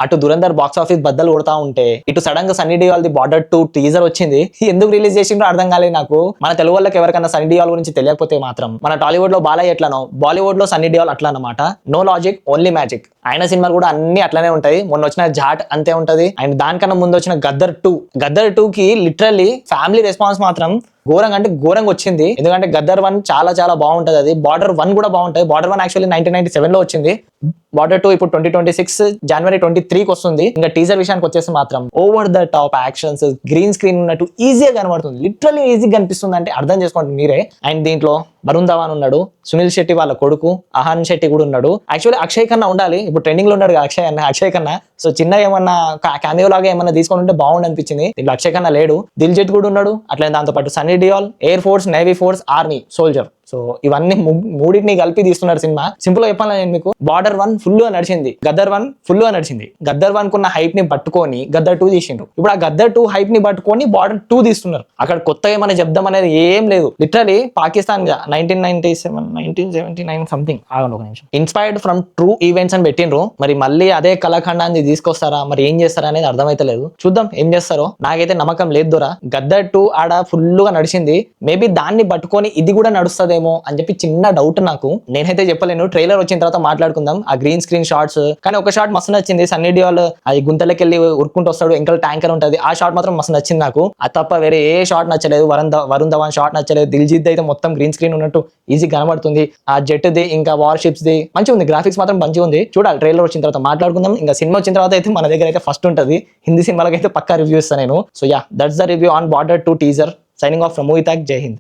అటు Dhurandhar box office బద్దలు కొడతా ఉంటే ఇటు సడన్ గా Sunny Deol the border 2 teaser వచ్చింది. ఎందుకు రిలీజ్ చేసిండ్రో అర్థం కాలేదు నాకు. మన తెలుగు వాళ్ళకి ఎవరికైనా సన్నీ డియోల్ గురించి తెలియకపోతే మాత్రం మన టాలీవుడ్ లో బాలయ్య ఎట్లానో బాలీవుడ్ లో సన్నీ డియోల్ అట్లా అన్నమాట. No logic only magic. ఆయన సినిమాలు కూడా అన్ని అట్లనే ఉంటాయి. మొన్న వచ్చిన జాట్ అంతే ఉంటది. అండ్ దానికన్నా ముందు వచ్చిన గద్దర్ 2 కి లిటరల్లీ ఫ్యామిలీ రెస్పాన్స్ మాత్రం ఘోరంగా అంటే ఘోరంగా వచ్చింది. ఎందుకంటే గద్దర్ 1 చాలా చాలా బాగుంటది. అది బార్డర్ 1 కూడా బాగుంటది. బార్డర్ 1 యాక్చువల్లీ 1997 లో వచ్చింది. బార్డర్ 2 ఇప్పుడు 2026 జనవరి 23కి వస్తుంది. ఇంకా టీజర్ విషయానికి వచ్చేసి మాత్రం over the top actions, green screen ఉన్నట్టు ఈజీగా కనబడుతుంది. లిటరల్లీ ఈజీగా కనిపిస్తుంది అంటే అర్థం చేసుకోండి మీరే. అండ్ దీంట్లో వరుణ్ ధవన్ ఉన్నాడు, సునీల్ శెట్టి వాళ్ళ కొడుకు అహాన్ శెట్టి కూడా ఉన్నాడు. యాక్చువల్లీ అక్షయ్ ఖన్నా ఉండాలి, ఇప్పుడు ట్రెండింగ్ లో ఉన్నాడు అక్షయ్ ఖన్నా. సో చిన్న ఏమన్నా క్యామియో లాగా ఏమన్నా తీసుకొని ఉంటే బాగుండు అనిపించింది. దీంట్లో అక్షయ్ ఖన్నా లేడు, దిల్జిత్ కూడా ఉన్నాడు. అట్లనే దాంతో పాటు Sunny Deol, air force, navy force, army, soldier. So ఇవన్నీ మూడింటిని కలిపి తీస్తున్నారు సినిమా. సింపుల్ గా చెప్పాలి నేను మీకు, బార్డర్ 1 ఫుల్ గా నడిచింది, గద్దర్ 1 ఫుల్ గా నడిచింది. గద్దర్ 1 కున్న హైప్ ని పట్టుకొని గద్దర్ 2 తీసిండ్రు. ఇప్పుడు ఆ గద్దర్ 2 హైప్ ని పట్టుకొని బార్డర్ 2 తీస్తున్నారు. అక్కడ కొత్తగా ఏమైనా చెప్దాం అనేది ఏం లేదు. లిటరలీ పాకిస్తాన్ 1979 సంథింగ్ ఒక నిమిషం ఇన్స్పైర్డ్ ఫ్రమ్ ట్రూ ఈవెంట్స్ అని పెట్టిండ్రు. మరి మళ్ళీ అదే కళాఖండాన్ని తీసుకొస్తారా, మరి ఏం చేస్తారా అనేది అర్థమైతలేదు. చూద్దాం ఏం చేస్తారో. నాకైతే నమ్మకం లేదు దొరా. గద్దర్ 2 ఆడ ఫుల్ గా నడిచింది. మేబీ దాన్ని పట్టుకొని ఇది కూడా నడుస్తుంది అని చెప్పి చిన్న డౌట్ నాకు. నేనైతే చెప్పలేను, ట్రైలర్ వచ్చిన తర్వాత మాట్లాడుకుందాం. ఆ గ్రీన్ స్క్రీన్ షాట్స్ కానీ ఒక షాట్ మస్తు నచ్చింది. సన్నీ డియోల్ అది గుంతలకి వెళ్ళి ఉరుక్కుంటూ వస్తాడు, ఇంకా ట్యాంకర్ ఉంటది. ఆ షాట్ మాత్రం మస్తు నచ్చింది నాకు. అది తప్ప వేరే ఏ షాట్ నచ్చలేదు. వరుణ్ ధవన్ షాట్ నచ్చలేదు. దిల్జిత్ అయితే మొత్తం గ్రీన్ స్క్రీన్ ఉన్నట్టు ఈజీ కనబడుతుంది. ఆ జెట్ ది ఇంకా వార్ షిప్స్ ది మంచిగా ఉంది. గ్రాఫిక్స్ మాత్రం మంచిగా ఉంది. చూడాలి, ట్రైలర్ వచ్చిన తర్వాత మాట్లాడుకుందాం. ఇంకా సినిమా వచ్చిన తర్వాత అయితే మన దగ్గర అయితే ఫస్ట్ ఉంటుంది. హిందీ సినిమాలకి అయితే పక్కా రివ్యూ ఇస్తాను నేను. So yeah, that's the review on border 2 teaser. Signing off from movie talk. జై హింద్.